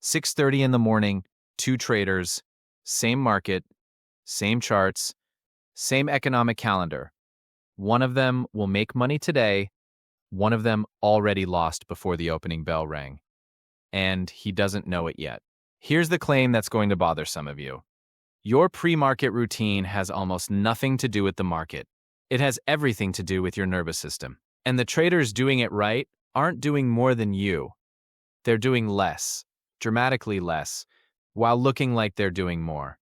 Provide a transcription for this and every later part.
6:30 in the morning, two traders, same market, same charts, same economic calendar. One of them will make money today, one of them already lost before the opening bell rang. And he doesn't know it yet. Here's the claim that's going to bother some of you. Your pre-market routine has almost nothing to do with the market. It has everything to do with your nervous system. And the traders doing it right aren't doing more than you. They're doing less, dramatically less, while looking like they're doing more.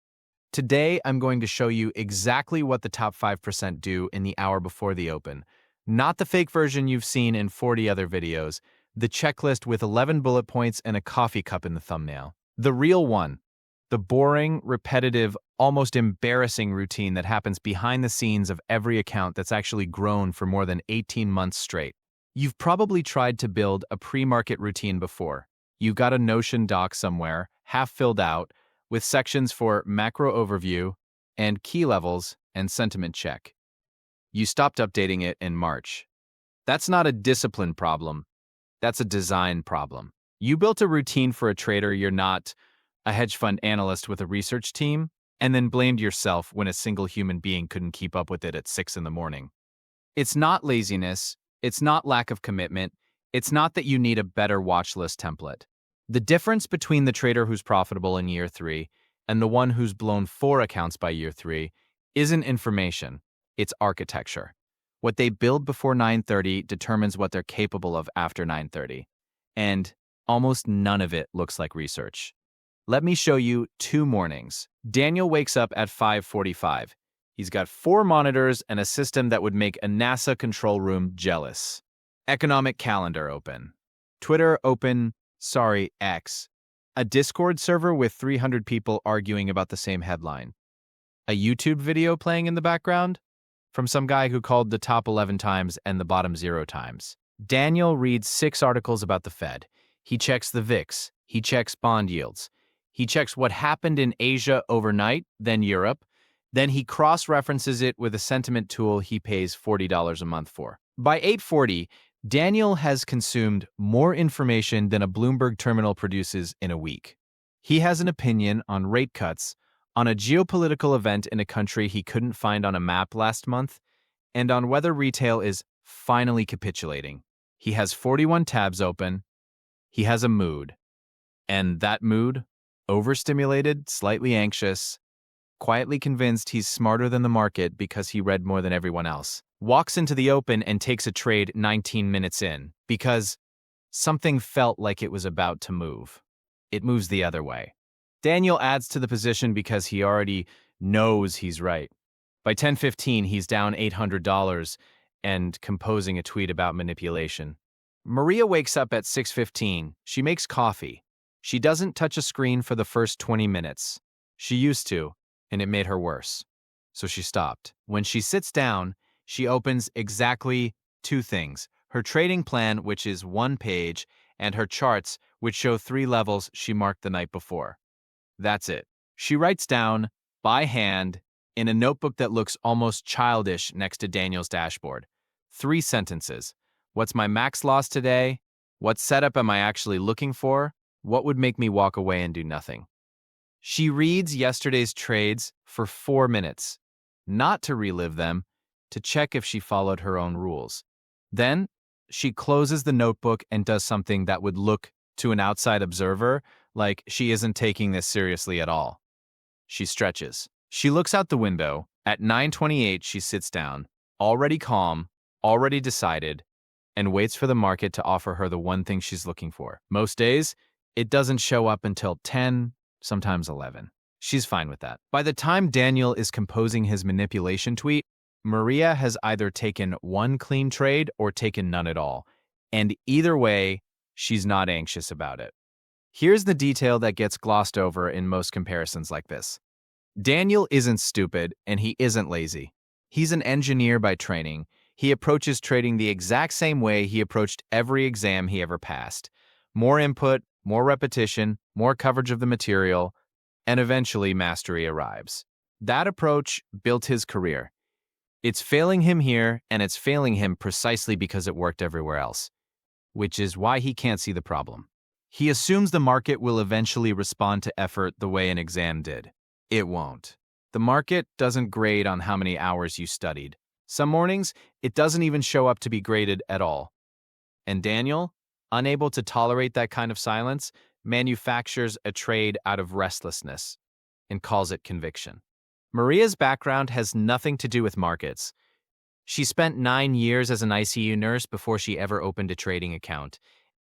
Today, I'm going to show you exactly what the top 5% do in the hour before the open. Not the fake version you've seen in 40 other videos, the checklist with 11 bullet points and a coffee cup in the thumbnail. The real one. The boring, repetitive, almost embarrassing routine that happens behind the scenes of every account that's actually grown for more than 18 months straight. You've probably tried to build a pre-market routine before. You got a Notion doc somewhere, half filled out, with sections for macro overview and key levels and sentiment check. You stopped updating it in March. That's not a discipline problem. That's a design problem. You built a routine for a trader you're not, a hedge fund analyst with a research team, and then blamed yourself when a single human being couldn't keep up with it at 6 in the morning. It's not laziness. It's not lack of commitment. It's not that you need a better watch list template. The difference between the trader who's profitable in year 3 and the one who's blown 4 accounts by year 3 isn't information. It's architecture. What they build before 9:30 determines what they're capable of after 9:30. And almost none of it looks like research. Let me show you 2 mornings. Daniel wakes up at 5:45. He's got 4 monitors and a system that would make a NASA control room jealous. Economic calendar open. Twitter open, X. A Discord server with 300 people arguing about the same headline. A YouTube video playing in the background from some guy who called the top 11 times and the bottom 0 times. Daniel reads 6 articles about the Fed. He checks the VIX. He checks bond yields. He checks what happened in Asia overnight, then Europe. Then he cross-references it with a sentiment tool he pays $40 a month for. By 8:40, Daniel has consumed more information than a Bloomberg terminal produces in a week. He has an opinion on rate cuts, on a geopolitical event in a country he couldn't find on a map last month, and on whether retail is finally capitulating. He has 41 tabs open. He has a mood. And that mood, overstimulated, slightly anxious, quietly convinced he's smarter than the market because he read more than everyone else, walks into the open and takes a trade 19 minutes in because something felt like it was about to move. It moves the other way. Daniel adds to the position because he already knows he's right. By 10:15, he's down $800 and composing a tweet about manipulation. Maria wakes up at 6:15. She makes coffee. She doesn't touch a screen for the first 20 minutes. She used to, and it made her worse. So she stopped. When she sits down, she opens exactly 2 things: her trading plan, which is 1 page, and her charts, which show 3 levels she marked the night before. That's it. She writes down, by hand, in a notebook that looks almost childish next to Daniel's dashboard. 3 sentences. What's my max loss today? What setup am I actually looking for? What would make me walk away and do nothing? She reads yesterday's trades for 4 minutes, not to relive them, to check if she followed her own rules. Then, she closes the notebook and does something that would look, to an outside observer, like she isn't taking this seriously at all. She stretches. She looks out the window. At 9:28, she sits down, already calm, already decided, and waits for the market to offer her the one thing she's looking for. Most days, it doesn't show up until 10, sometimes 11. She's fine with that. By the time Daniel is composing his manipulation tweet, Maria has either taken 1 clean trade or taken none at all. And either way, she's not anxious about it. Here's the detail that gets glossed over in most comparisons like this. Daniel isn't stupid, and he isn't lazy. He's an engineer by training. He approaches trading the exact same way he approached every exam he ever passed. More input, more repetition, more coverage of the material, and eventually mastery arrives. That approach built his career. It's failing him here, and it's failing him precisely because it worked everywhere else, which is why he can't see the problem. He assumes the market will eventually respond to effort the way an exam did. It won't. The market doesn't grade on how many hours you studied. Some mornings, it doesn't even show up to be graded at all. And Daniel, unable to tolerate that kind of silence, manufactures a trade out of restlessness and calls it conviction. Maria's background has nothing to do with markets. She spent 9 years as an ICU nurse before she ever opened a trading account.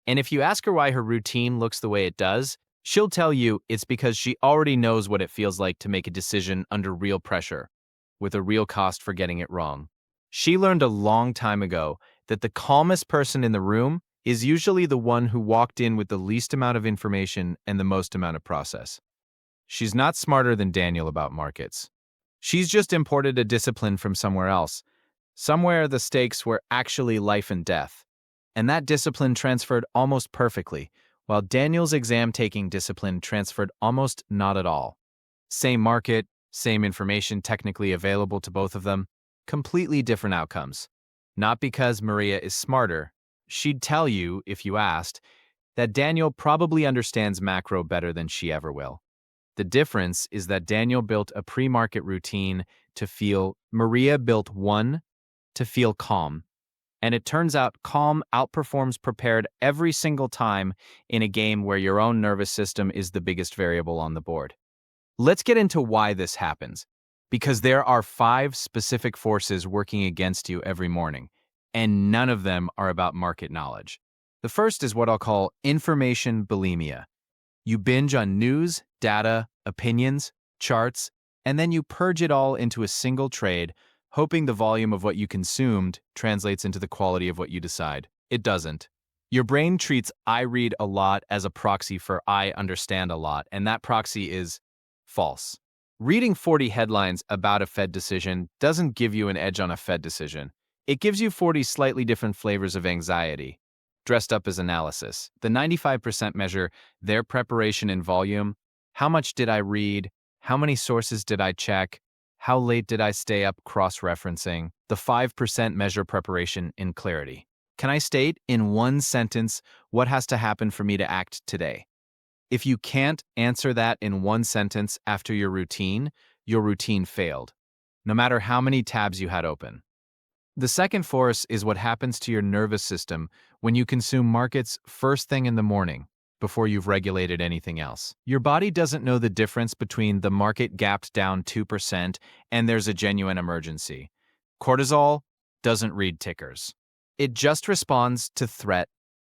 And if you ask her why her routine looks the way it does, she'll tell you it's because she already knows what it feels like to make a decision under real pressure, with a real cost for getting it wrong. She learned a long time ago that the calmest person in the room is usually the one who walked in with the least amount of information and the most amount of process. She's not smarter than Daniel about markets. She's just imported a discipline from somewhere else. Somewhere the stakes were actually life and death. And that discipline transferred almost perfectly, while Daniel's exam-taking discipline transferred almost not at all. Same market, same information technically available to both of them, completely different outcomes. Not because Maria is smarter. She'd tell you, if you asked, that Daniel probably understands macro better than she ever will. The difference is that Daniel built a pre-market routine to feel, Maria built one to feel calm. And it turns out calm outperforms prepared every single time in a game where your own nervous system is the biggest variable on the board. Let's get into why this happens. Because there are 5 specific forces working against you every morning, and none of them are about market knowledge. The first is what I'll call information bulimia. You binge on news, data, opinions, charts, and then you purge it all into a single trade, hoping the volume of what you consumed translates into the quality of what you decide. It doesn't. Your brain treats I read a lot as a proxy for I understand a lot, and that proxy is false. Reading 40 headlines about a Fed decision doesn't give you an edge on a Fed decision. It gives you 40 slightly different flavors of anxiety, dressed up as analysis. The 95% measure their preparation in volume. How much did I read? How many sources did I check? How late did I stay up cross-referencing? The 5% measure preparation in clarity. Can I state in one sentence what has to happen for me to act today? If you can't answer that in one sentence after your routine failed, no matter how many tabs you had open. The second force is what happens to your nervous system when you consume markets first thing in the morning, before you've regulated anything else. Your body doesn't know the difference between the market gapped down 2% and there's a genuine emergency. Cortisol doesn't read tickers. It just responds to threat,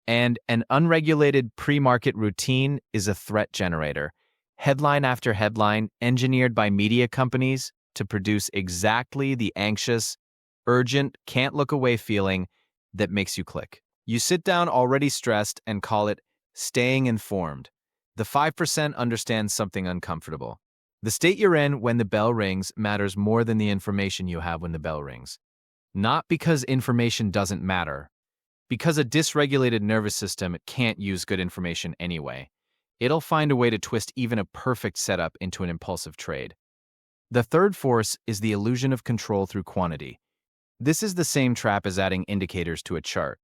and an unregulated pre-market routine is a threat generator. Headline after headline engineered by media companies to produce exactly the anxious, urgent, can't-look-away feeling that makes you click. You sit down already stressed and call it staying informed. The 5% understands something uncomfortable. The state you're in when the bell rings matters more than the information you have when the bell rings. Not because information doesn't matter. Because a dysregulated nervous system can't use good information anyway. It'll find a way to twist even a perfect setup into an impulsive trade. The third force is the illusion of control through quantity. This is the same trap as adding indicators to a chart.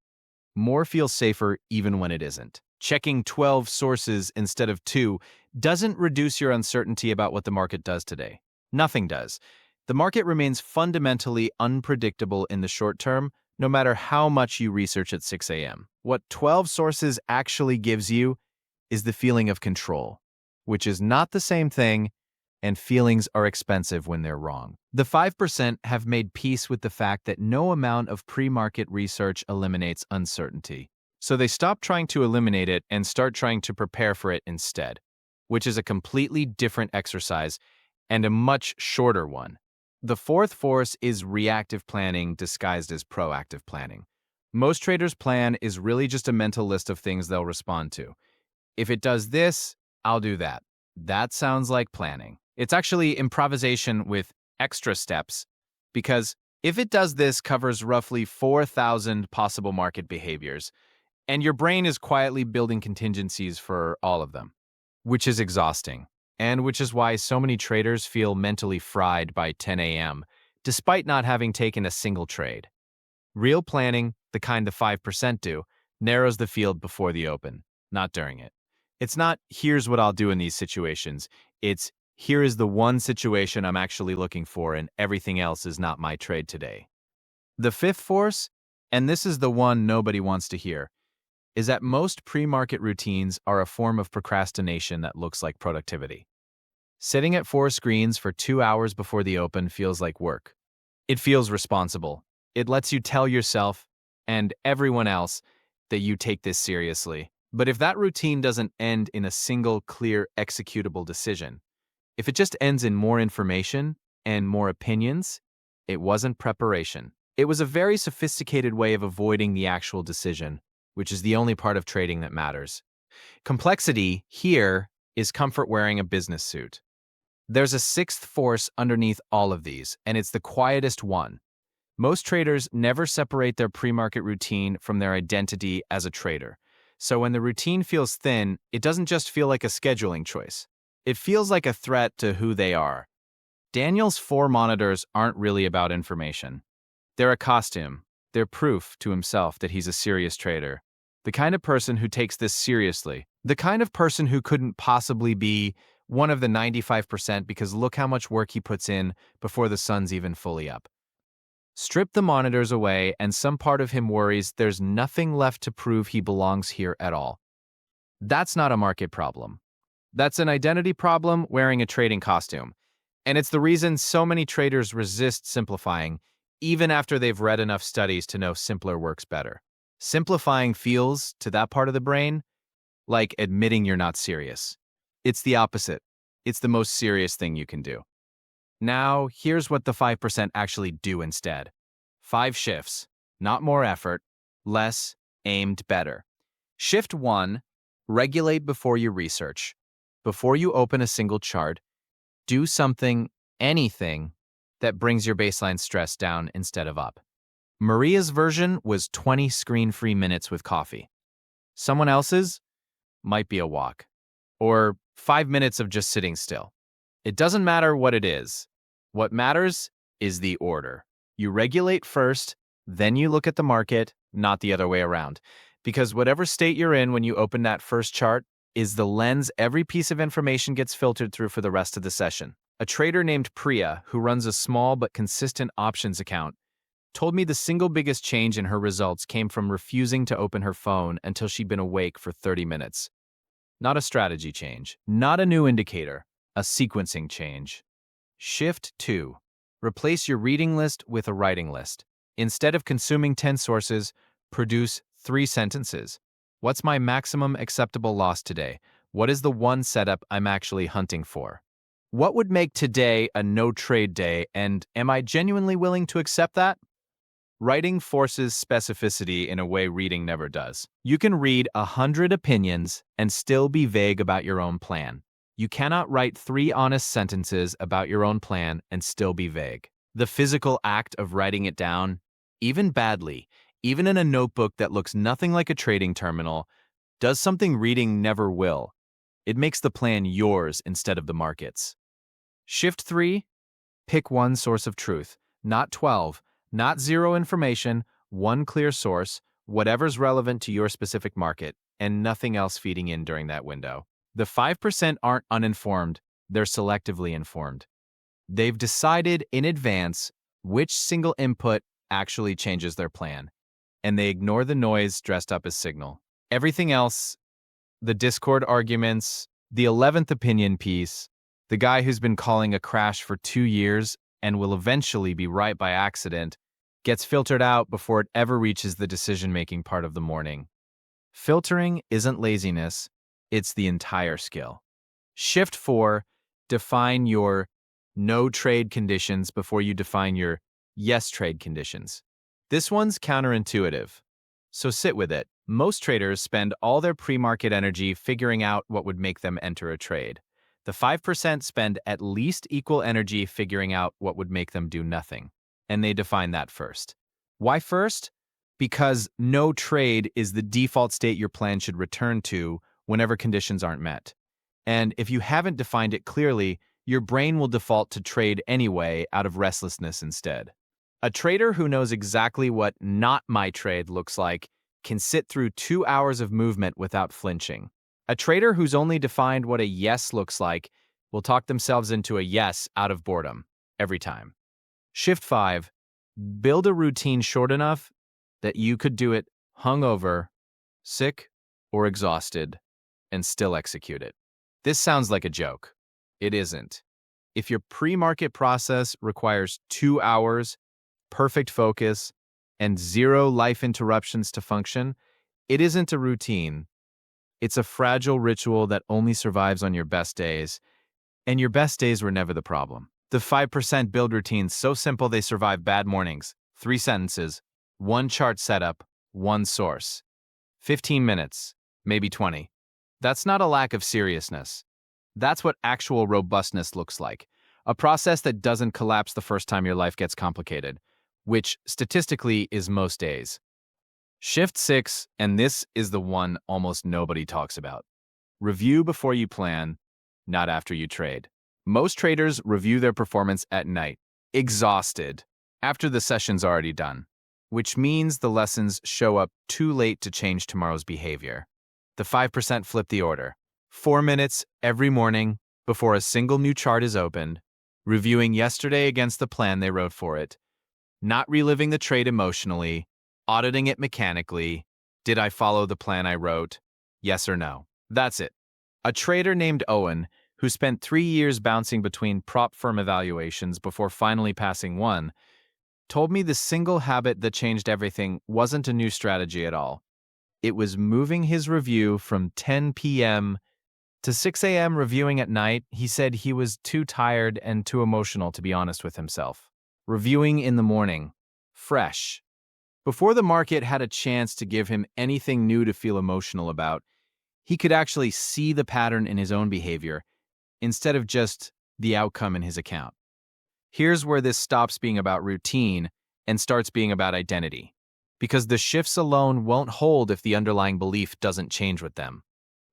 More feels safer even when it isn't. Checking 12 sources instead of 2 doesn't reduce your uncertainty about what the market does today. Nothing does. The market remains fundamentally unpredictable in the short term, no matter how much you research at 6 a.m. What 12 sources actually gives you is the feeling of control, which is not the same thing, and feelings are expensive when they're wrong. The 5% have made peace with the fact that no amount of pre-market research eliminates uncertainty. So they stop trying to eliminate it and start trying to prepare for it instead, which is a completely different exercise and a much shorter one. The fourth force is reactive planning disguised as proactive planning. Most traders' plan is really just a mental list of things they'll respond to. If it does this, I'll do that. That sounds like planning. It's actually improvisation with extra steps, because if it does this covers roughly 4,000 possible market behaviors, and your brain is quietly building contingencies for all of them, which is exhausting, and which is why so many traders feel mentally fried by 10 a.m., despite not having taken a single trade. Real planning, the kind the 5% do, narrows the field before the open. not during it. It's not, here's what I'll do in these situations. It's, here is the one situation I'm actually looking for, and everything else is not my trade today. The fifth force, and this is the one nobody wants to hear, is that most pre-market routines are a form of procrastination that looks like productivity. Sitting at 4 screens for 2 hours before the open feels like work. It feels responsible. It lets you tell yourself and everyone else that you take this seriously. But if that routine doesn't end in a single, clear, executable decision, if it just ends in more information and more opinions, it wasn't preparation. It was a very sophisticated way of avoiding the actual decision, which is the only part of trading that matters. Complexity here is comfort wearing a business suit. There's a sixth force underneath all of these, and it's the quietest one. Most traders never separate their pre-market routine from their identity as a trader. So when the routine feels thin, it doesn't just feel like a scheduling choice. It feels like a threat to who they are. Daniel's 4 monitors aren't really about information. They're a costume. They're proof to himself that he's a serious trader. The kind of person who takes this seriously. The kind of person who couldn't possibly be one of the 95% because look how much work he puts in before the sun's even fully up. Strip the monitors away, and some part of him worries there's nothing left to prove he belongs here at all. That's not a market problem. That's an identity problem wearing a trading costume. And it's the reason so many traders resist simplifying, even after they've read enough studies to know simpler works better. Simplifying feels, to that part of the brain, like admitting you're not serious. It's the opposite. It's the most serious thing you can do. Now, here's what the 5% actually do instead. 5 shifts, not more effort, less, aimed better. Shift 1, regulate before you research. Before you open a single chart, do something, anything, that brings your baseline stress down instead of up. Maria's version was 20 screen-free minutes with coffee. Someone else's might be a walk, or 5 minutes of just sitting still. It doesn't matter what it is. What matters is the order. You regulate first, then you look at the market, not the other way around. Because whatever state you're in when you open that first chart is the lens every piece of information gets filtered through for the rest of the session. A trader named Priya, who runs a small but consistent options account, told me the single biggest change in her results came from refusing to open her phone until she'd been awake for 30 minutes. Not a strategy change, not a new indicator, a sequencing change. Shift 2. Replace your reading list with a writing list. Instead of consuming 10 sources, produce 3 sentences. What's my maximum acceptable loss today? What is the one setup I'm actually hunting for? What would make today a no-trade day, and am I genuinely willing to accept that? Writing forces specificity in a way reading never does. You can read 100 opinions and still be vague about your own plan. You cannot write 3 honest sentences about your own plan and still be vague. The physical act of writing it down, even badly, even in a notebook that looks nothing like a trading terminal, does something reading never will. It makes the plan yours instead of the market's. Shift 3. Pick one source of truth, not 12, not 0 information, one clear source, whatever's relevant to your specific market, and nothing else feeding in during that window. The 5% aren't uninformed, they're selectively informed. They've decided in advance which single input actually changes their plan, and they ignore the noise dressed up as signal. Everything else, the Discord arguments, the 11th opinion piece, the guy who's been calling a crash for 2 years and will eventually be right by accident, gets filtered out before it ever reaches the decision-making part of the morning. Filtering isn't laziness. It's the entire skill. Shift 4, define your no trade conditions before you define your yes trade conditions. This one's counterintuitive, so sit with it. Most traders spend all their pre-market energy figuring out what would make them enter a trade. The 5% spend at least equal energy figuring out what would make them do nothing, and they define that first. Why first? Because no trade is the default state your plan should return to whenever conditions aren't met. And if you haven't defined it clearly, your brain will default to trade anyway out of restlessness instead. A trader who knows exactly what not my trade looks like can sit through 2 hours of movement without flinching. A trader who's only defined what a yes looks like will talk themselves into a yes out of boredom every time. Shift 5. Build a routine short enough that you could do it hungover, sick, or exhausted, and still execute it. This sounds like a joke. It isn't. If your pre-market process requires 2 hours, perfect focus, and 0 life interruptions to function, it isn't a routine. It's a fragile ritual that only survives on your best days, and your best days were never the problem. The 5% build routine's so simple they survive bad mornings. 3 sentences, 1 chart setup, 1 source. 15 minutes, maybe 20. That's not a lack of seriousness. That's what actual robustness looks like. A process that doesn't collapse the first time your life gets complicated, which statistically is most days. Shift 6, and this is the one almost nobody talks about. Review before you plan, not after you trade. Most traders review their performance at night, exhausted, after the session's already done, which means the lessons show up too late to change tomorrow's behavior. The 5% flip the order. 4 minutes every morning before a single new chart is opened, reviewing yesterday against the plan they wrote for it, not reliving the trade emotionally, auditing it mechanically. Did I follow the plan I wrote? Yes or no? That's it. A trader named Owen, who spent 3 years bouncing between prop firm evaluations before finally passing one, told me the single habit that changed everything wasn't a new strategy at all. It was moving his review from 10 p.m. to 6 a.m. reviewing at night. He said he was too tired and too emotional to be honest with himself. Reviewing in the morning, fresh. Before the market had a chance to give him anything new to feel emotional about, he could actually see the pattern in his own behavior instead of just the outcome in his account. Here's where this stops being about routine and starts being about identity, because the shifts alone won't hold if the underlying belief doesn't change with them.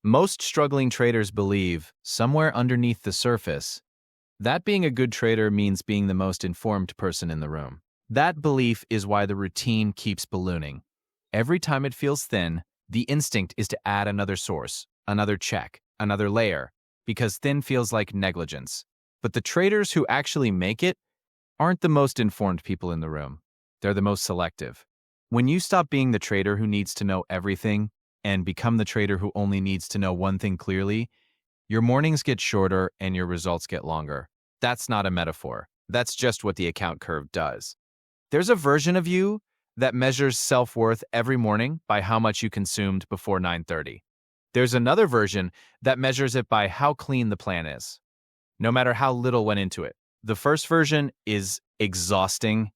Most struggling traders believe, somewhere underneath the surface, that being a good trader means being the most informed person in the room. That belief is why the routine keeps ballooning. Every time it feels thin, the instinct is to add another source, another check, another layer, because thin feels like negligence. But the traders who actually make it aren't the most informed people in the room. They're the most selective. When you stop being the trader who needs to know everything and become the trader who only needs to know one thing clearly, your mornings get shorter and your results get longer. That's not a metaphor. That's just what the account curve does. There's a version of you that measures self-worth every morning by how much you consumed before 9:30. There's another version that measures it by how clean the plan is, no matter how little went into it. The first version is exhausting,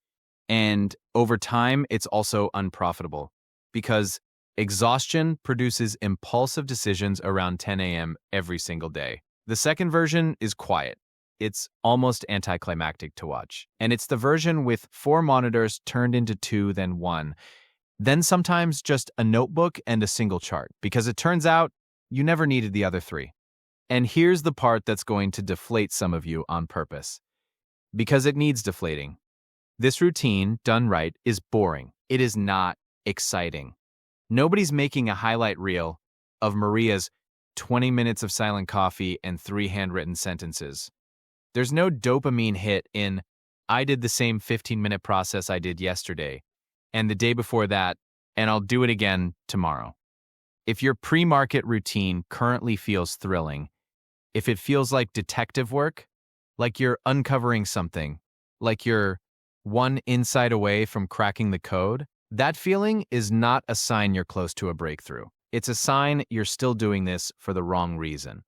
and over time, it's also unprofitable because exhaustion produces impulsive decisions around 10 a.m. every single day. The second version is quiet. It's almost anticlimactic to watch. And it's the version with 4 monitors turned into 2, then 1. Then sometimes just a notebook and a single chart, because it turns out you never needed the other 3. And here's the part that's going to deflate some of you on purpose, because it needs deflating. This routine, done right, is boring. It is not exciting. Nobody's making a highlight reel of Maria's 20 minutes of silent coffee and 3 handwritten sentences. There's no dopamine hit in, I did the same 15-minute process I did yesterday, and the day before that, and I'll do it again tomorrow. If your pre-market routine currently feels thrilling, if it feels like detective work, like you're uncovering something, like you're one insight away from cracking the code, that feeling is not a sign you're close to a breakthrough. It's a sign you're still doing this for the wrong reason.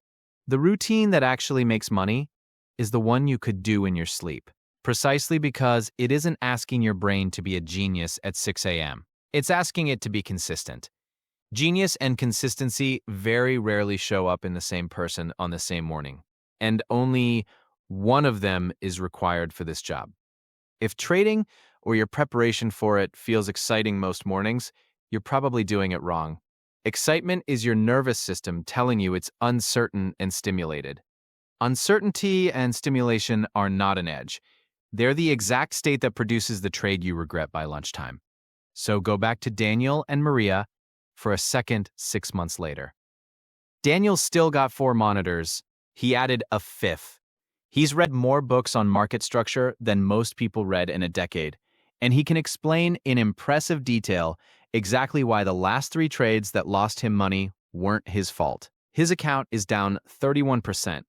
The routine that actually makes money is the one you could do in your sleep, precisely because it isn't asking your brain to be a genius at 6 a.m. It's asking it to be consistent. Genius and consistency very rarely show up in the same person on the same morning, and only one of them is required for this job. If trading or your preparation for it feels exciting most mornings, you're probably doing it wrong. Excitement is your nervous system telling you it's uncertain and stimulated. Uncertainty and stimulation are not an edge. They're the exact state that produces the trade you regret by lunchtime. So go back to Daniel and Maria for a second 6 months later. Daniel still got 4 monitors. He added a fifth. He's read more books on market structure than most people read in a decade, and he can explain in impressive detail exactly why the last 3 trades that lost him money weren't his fault. His account is down 31%.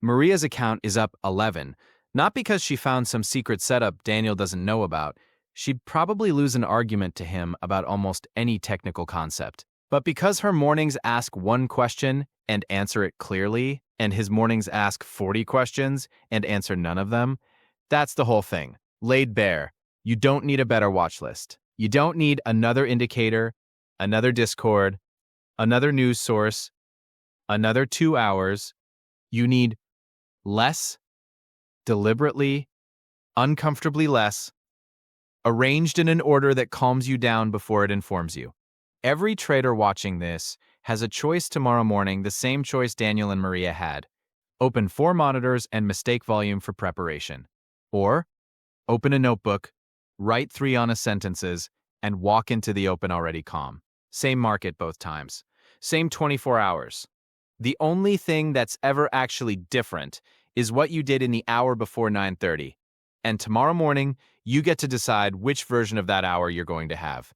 Maria's account is up 11, not because she found some secret setup Daniel doesn't know about. She'd probably lose an argument to him about almost any technical concept. But because her mornings ask one question and answer it clearly, and his mornings ask 40 questions and answer none of them, that's the whole thing. Laid bare. You don't need a better watch list. You don't need another indicator, another Discord, another news source, another 2 hours. You need less, deliberately, uncomfortably less, arranged in an order that calms you down before it informs you. Every trader watching this has a choice tomorrow morning, the same choice Daniel and Maria had. Open 4 monitors and mistake volume for preparation. Or open a notebook, write 3 honest sentences, and walk into the open already calm. Same market both times. Same 24 hours. The only thing that's ever actually different is what you did in the hour before 9:30. And tomorrow morning, you get to decide which version of that hour you're going to have.